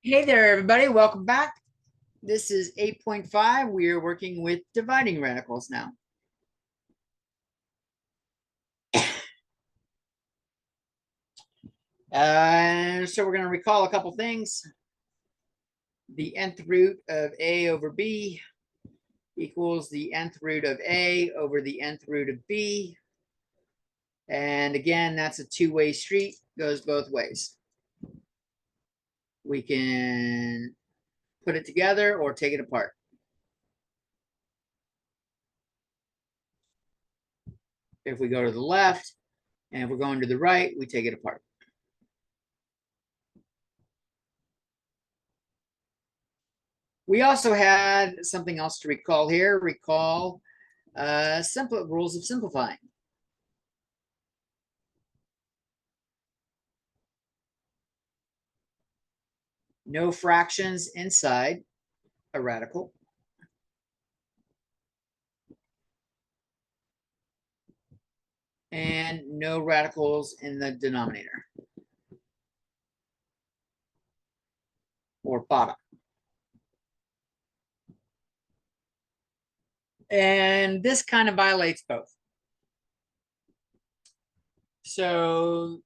Hey there, everybody. Welcome back. This is 8.5. We are working with dividing radicals now. So we're going to recall a couple things. The nth root of a over b equals the nth root of a over the nth root of b. And again, that's a two-way street, goes both ways. We can put it together or take it apart. If we go to the left and if we're going to the right, we take it apart. We also had something else to recall here. Recall simple rules of simplifying. No fractions inside a radical. And no radicals in the denominator or bottom. And this kind of violates both. So,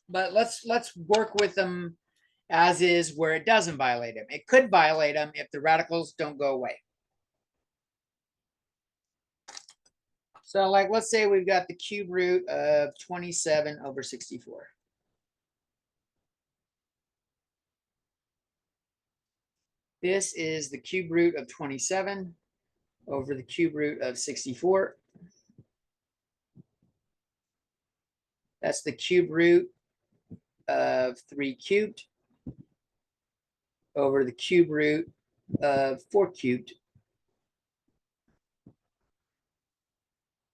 but let's work with them as is where it doesn't violate them. It could violate them if the radicals don't go away. So like, let's say we've got the cube root of 27 over 64. This is the cube root of 27 over the cube root of 64. That's the cube root of 3 cubed over the cube root of 4 cubed.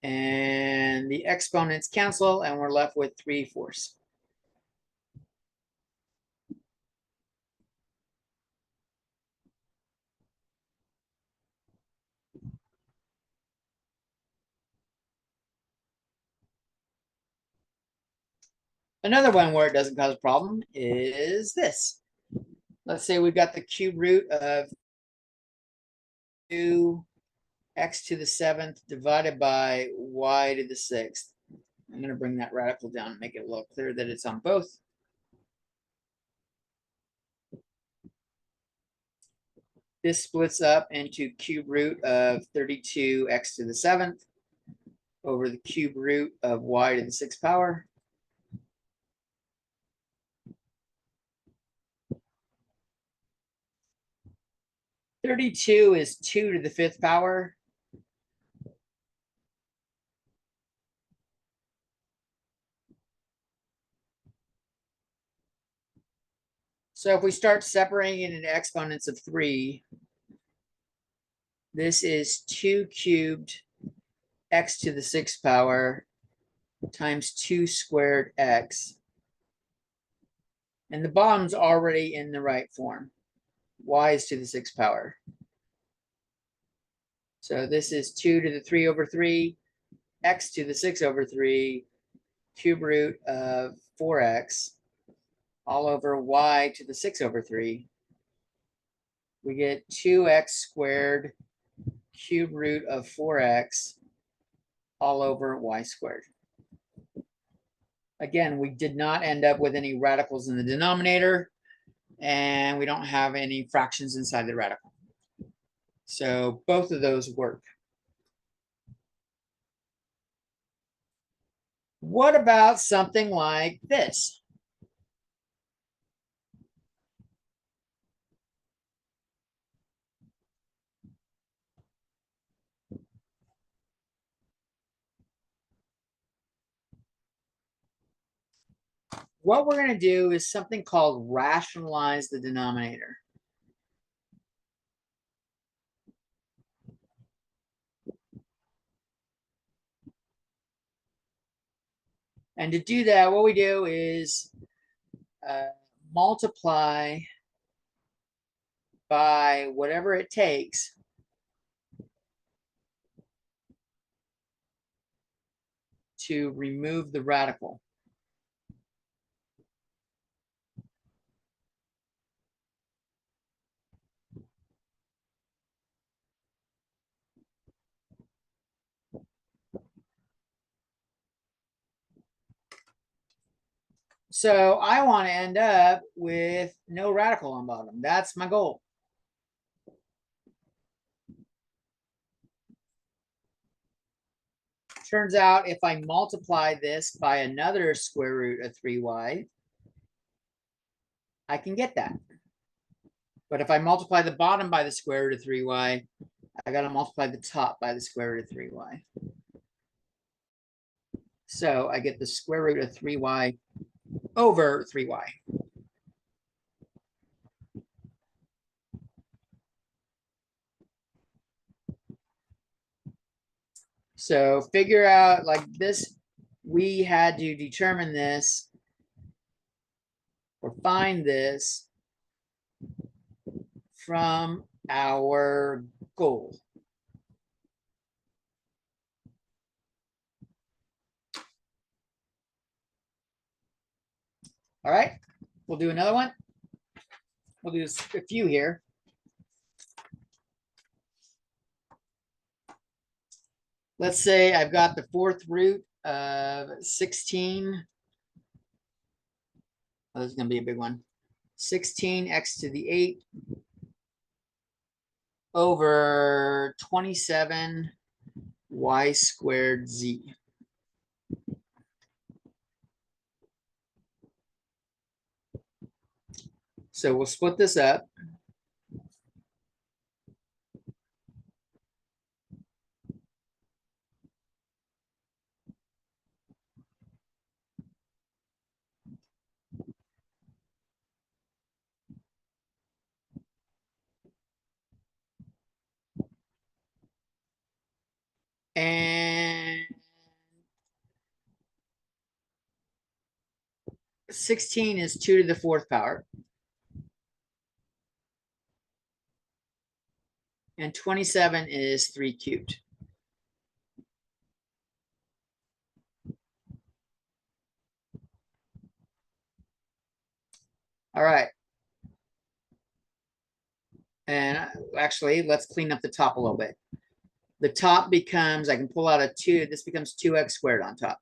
And the exponents cancel, and we're left with 3/4. Another one where it doesn't cause a problem is this. Let's say we've got the cube root of 2x to the 7th divided by y to the 6th. I'm going to bring that radical down and make it a little clearer that it's on both. This splits up into cube root of 32x to the 7th over the cube root of y to the 6th power. Thirty-two is 2 to the 5th power. So if we start separating it into exponents of 3, this is 2 cubed x to the 6th power times 2 squared x. And the bottom's already in the right form. Y is to the 6th power. So this is 2 to the 3 over 3, x to the 6 over 3, cube root of 4x, all over y to the 6 over 3. We get 2x squared cube root of 4x all over y squared. Again, we did not end up with any radicals in the denominator, and we don't have any fractions inside the radical. So both of those work. What about something like this? What we're going to do is something called rationalize the denominator. And to do that, what we do is multiply by whatever it takes to remove the radical. So I want to end up with no radical on bottom. That's my goal. Turns out if I multiply this by another square root of 3y, I can get that. But if I multiply the bottom by the square root of 3y, I got to multiply the top by the square root of 3y. So I get the square root of 3y over 3y. So figure out like this, we had to determine this or find this from our goal. All right, we'll do another one. We'll do a few here. Let's say I've got the fourth root of 16. Oh, this is going to be a big one. 16x to the 8 over 27 y squared z. So we'll split this up. And 16 is 2 to the fourth power. And 27 is 3 cubed. All right. And actually, let's clean up the top a little bit. The top becomes, I can pull out a 2. This becomes 2x squared on top.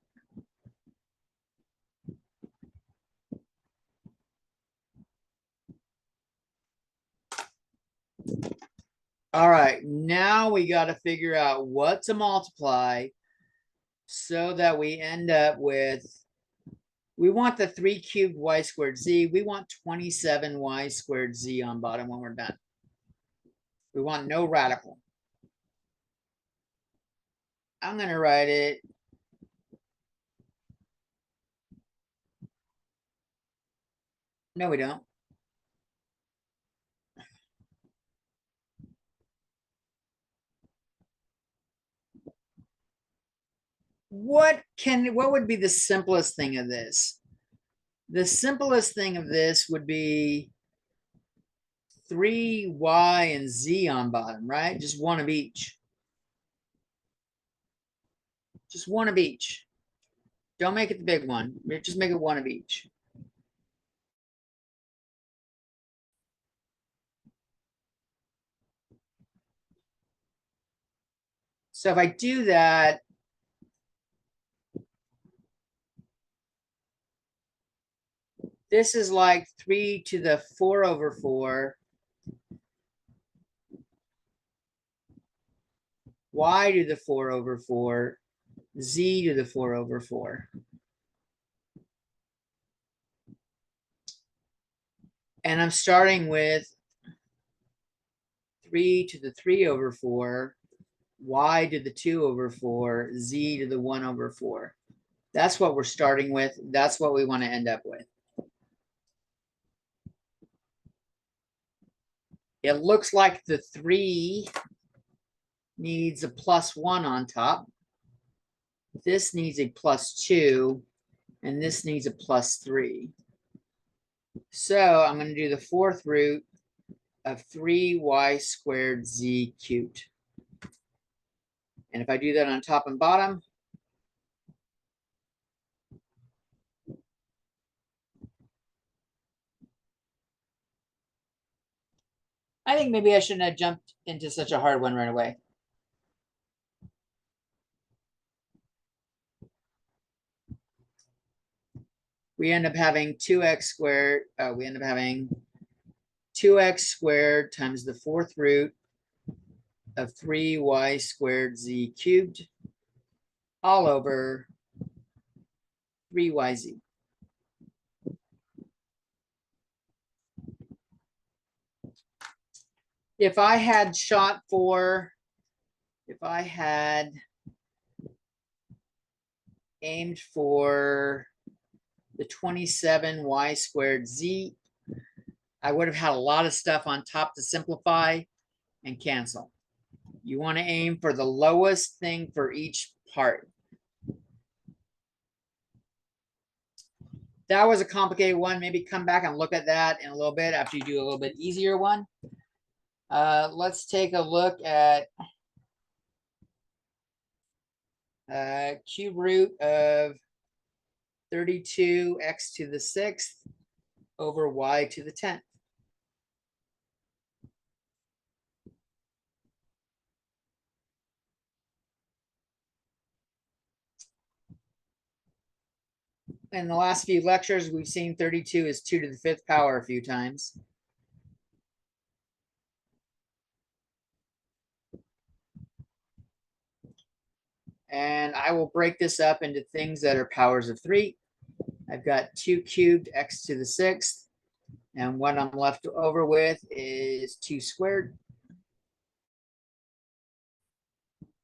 All right, now we got to figure out what to multiply so that we end up with, we want the 3 cubed y squared z. We want 27 y squared z on bottom when we're done. We want no radical. I'm going to write it. No, we don't. What would be the simplest thing of this? The simplest thing of this would be 3y and z on bottom, right? Just one of each. Just one of each. Don't make it the big one. Just make it one of each. So if I do that, this is like 3 to the 4 over 4. Y to the 4 over 4. Z to the 4 over 4. And I'm starting with 3 to the 3 over 4. Y to the 2 over 4. Z to the 1 over 4. That's what we're starting with. That's what we want to end up with. It looks like the 3 needs a +1 on top. This needs a +2, and this needs a +3. So I'm going to do the fourth root of 3y squared z cubed. And if I do that on top and bottom, I think maybe I shouldn't have jumped into such a hard one right away. we end up having 2x squared. We end up having 2x squared times the fourth root of 3y squared z cubed all over 3yz. If I had aimed for the 27y squared z, I would have had a lot of stuff on top to simplify and cancel. You want to aim for the lowest thing for each part. That was a complicated one. Maybe come back and look at that in a little bit after you do a little bit easier one. Let's take a look at cube root of 32x to the 6th over y to the 10th. In the last few lectures, we've seen 32 is 2 to the 5th power a few times. And I will break this up into things that are powers of 3. I've got 2 cubed x to the 6th. And what I'm left over with is 2 squared.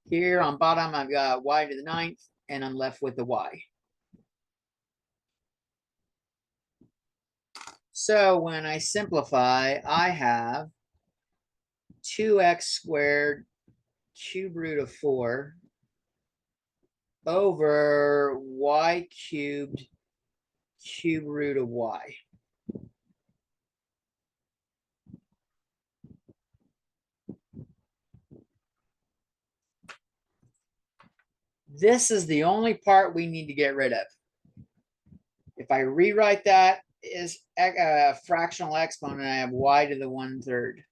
Here on bottom, I've got y to the 9th, and I'm left with the y. So when I simplify, I have 2x squared cube root of 4 over y cubed cube root of y. This is the only part we need to get rid of. If I rewrite that as a fractional exponent, I have y to the 1/3.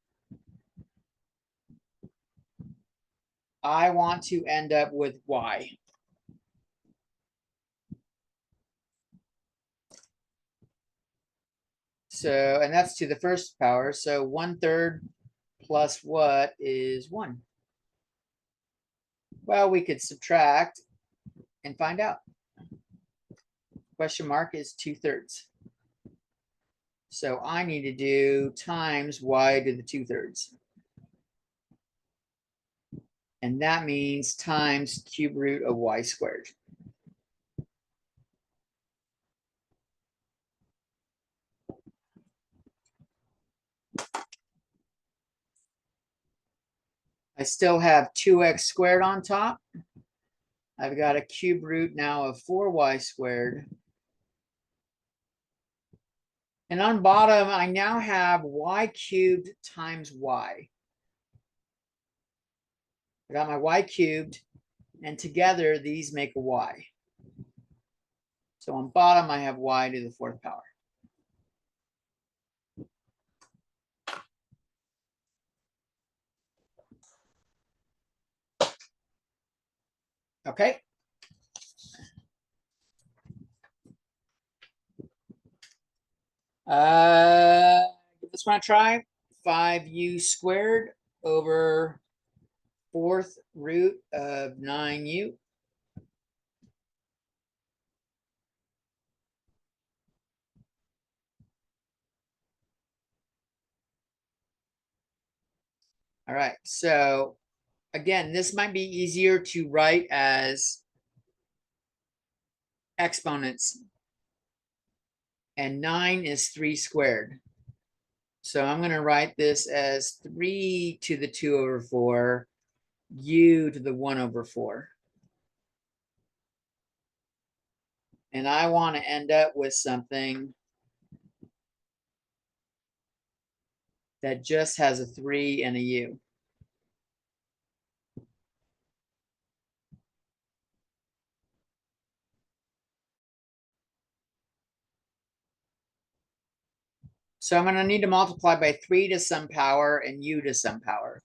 I want to end up with y. So, and that's to the first power. So 1/3 plus what is 1? Well, we could subtract and find out. Question mark is 2/3. So I need to do times y to the 2/3. And that means times cube root of y squared. I still have 2x squared on top. I've got a cube root now of 4y squared. And on bottom, I now have y cubed times y. I got my y cubed, and together these make a y. So on bottom, I have y to the 4th power. Okay. Give this one a try. 5u squared over 4th root of 9u. All right, so again, this might be easier to write as exponents. And 9 is 3 squared. So I'm going to write this as 3 to the 2 over 4, u to the 1 over 4. And I want to end up with something that just has a 3 and a u. So I'm going to need to multiply by 3 to some power and u to some power.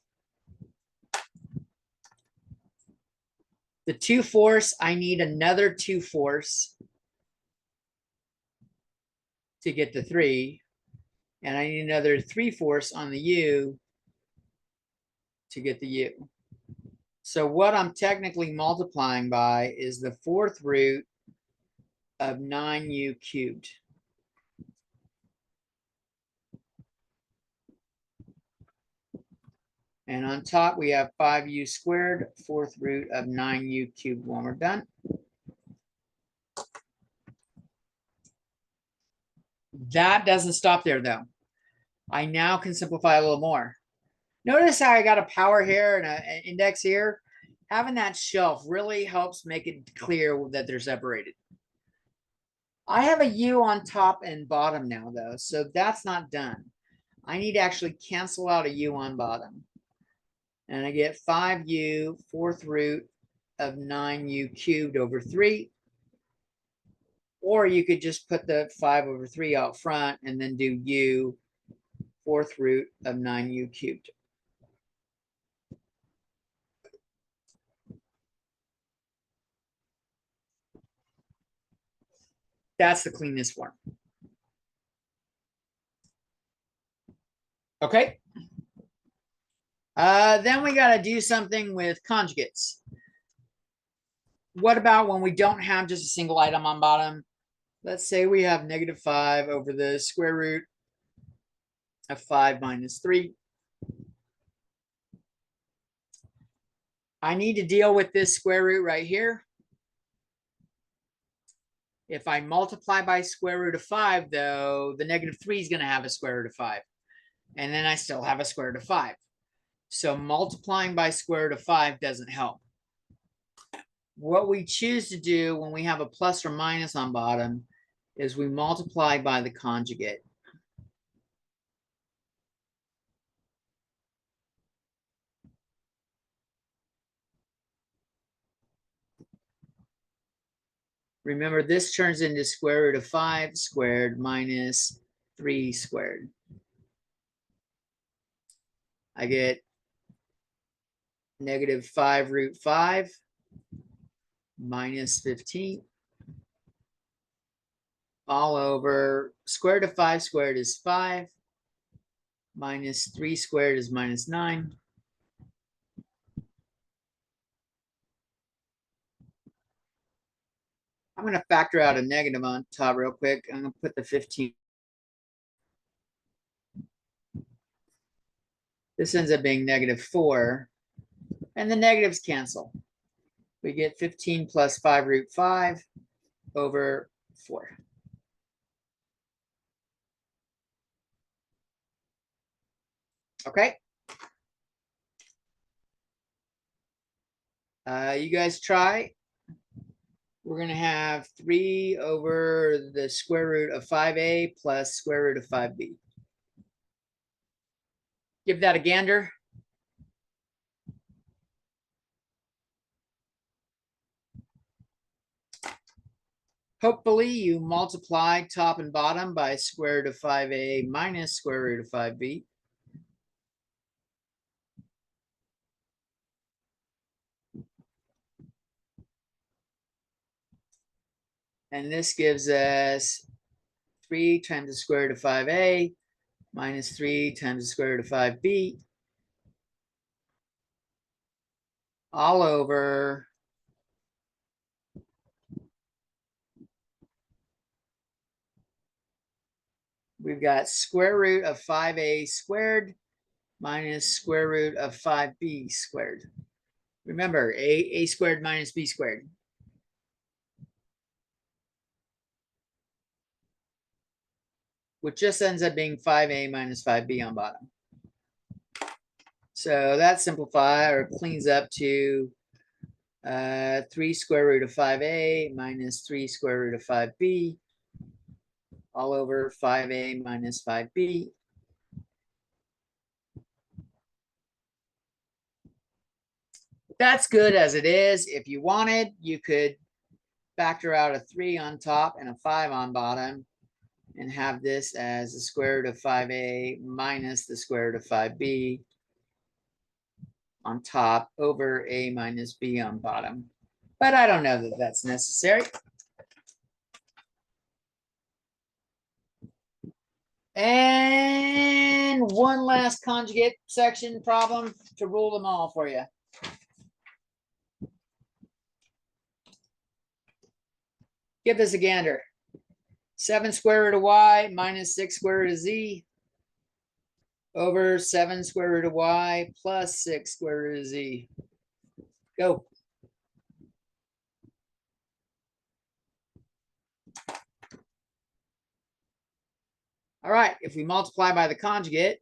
The 2 fourths, I need another 2 fourths. to get the 3. And I need another 3/4 on the u to get the u. So what I'm technically multiplying by is the 4th root of 9u cubed. And on top, we have 5u squared, 4th root of 9u cubed when we're done. That doesn't stop there, though. I now can simplify a little more. Notice how I got a power here and an index here? Having that shelf really helps make it clear that they're separated. I have a u on top and bottom now, though, so that's not done. I need to actually cancel out a u on bottom. And I get 5u, 4th root of 9u cubed over 3. Or you could just put the 5 over 3 out front and then do u, 4th root of 9u cubed. That's the cleanest form. Okay. Then we got to do something with conjugates. What about when we don't have just a single item on bottom? Let's say we have -5 over the square root of 5 minus 3. I need to deal with this square root right here. If I multiply by square root of 5, though, the -3 is going to have a square root of 5. And then I still have a square root of 5. So multiplying by square root of 5 doesn't help. What we choose to do when we have a plus or minus on bottom is we multiply by the conjugate. Remember, this turns into square root of 5 squared minus 3 squared. I get -5 root 5 minus 15 all over square root of 5 squared is 5 minus 3 squared is minus 9. I'm going to factor out a negative on top real quick. I'm going to put the 15. This ends up being -4, and the negatives cancel. We get 15 plus 5 root 5 over 4. Okay. You guys try. We're going to have 3 over the square root of 5a plus square root of 5b. Give that a gander. Hopefully you multiply top and bottom by square root of 5a minus square root of 5b. And this gives us 3 times the square root of 5a minus 3 times the square root of 5b all over we've got square root of 5a squared minus square root of 5b squared. Remember, a squared minus b squared. Which just ends up being 5a minus 5b on bottom. So that simplifies or cleans up to 3 square root of 5a minus 3 square root of 5b all over 5a minus 5b. That's good as it is. If you wanted, you could factor out a 3 on top and a 5 on bottom and have this as the square root of 5a minus the square root of 5b on top over a minus b on bottom. But I don't know that that's necessary. And one last conjugate section problem to rule them all for you. Give this a gander. 7 square root of y minus 6 square root of z over 7 square root of y plus 6 square root of z. Go. All right, if we multiply by the conjugate,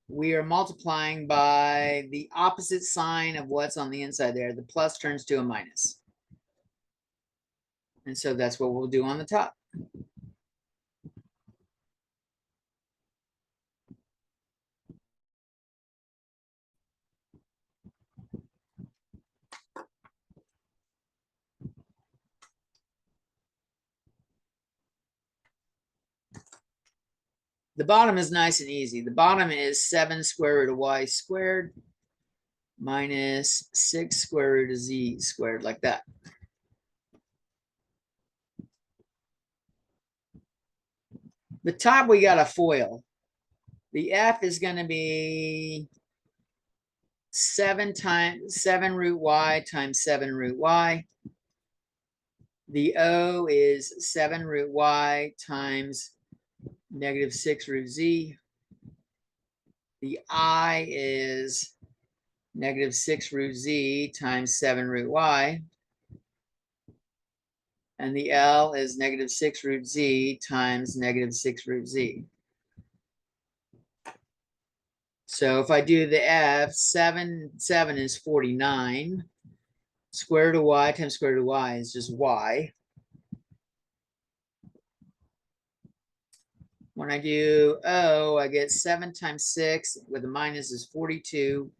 we are multiplying by the opposite sign of what's on the inside there. The plus turns to a minus. And so that's what we'll do on the top. The bottom is nice and easy. The bottom is 7 square root of y squared minus 6 square root of z squared, like that. The top, we got a FOIL. The f is going to be 7 root y times 7 root y. The O is 7 root y times negative 6 root z. The I is negative 6 root z times 7 root y. And the L is negative 6 root z times negative 6 root z. So if I do the F, 7 is 49. Square root of y times square root of y is just y. When I do O, I get 7 times 6 with a minus is 42.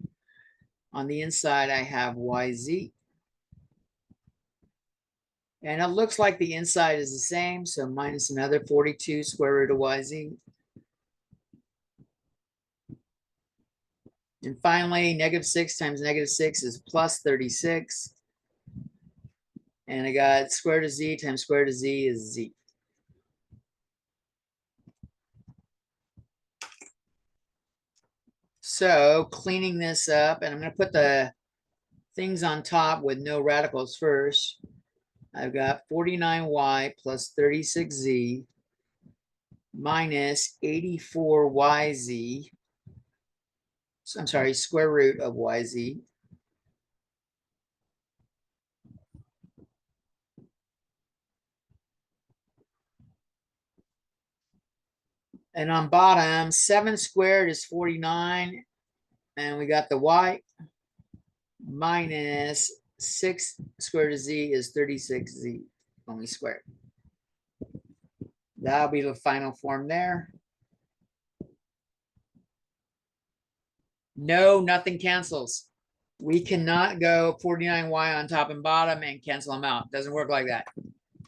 On the inside, I have yz. And it looks like the inside is the same, so minus another 42 square root of yz. And finally, negative 6 times negative 6 is plus 36. And I got square root of z times square root of z is z. So cleaning this up, and I'm going to put the things on top with no radicals first. I've got 49y plus 36z minus 84yz. So I'm sorry, square root of yz. And on bottom, 7 squared is 49. And we got the y minus 6 square root of z is 36z, only squared. That'll be the final form there. No, nothing cancels. We cannot go 49y on top and bottom and cancel them out. Doesn't work like that.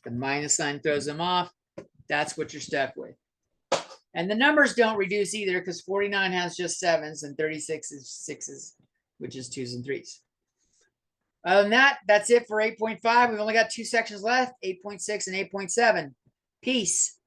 The minus sign throws them off. That's what you're stuck with. And the numbers don't reduce either because 49 has just 7s and 36 is 6s, which is 2s and 3s. Other than that, that's it for 8.5. We've only got 2 sections left, 8.6 and 8.7. Peace.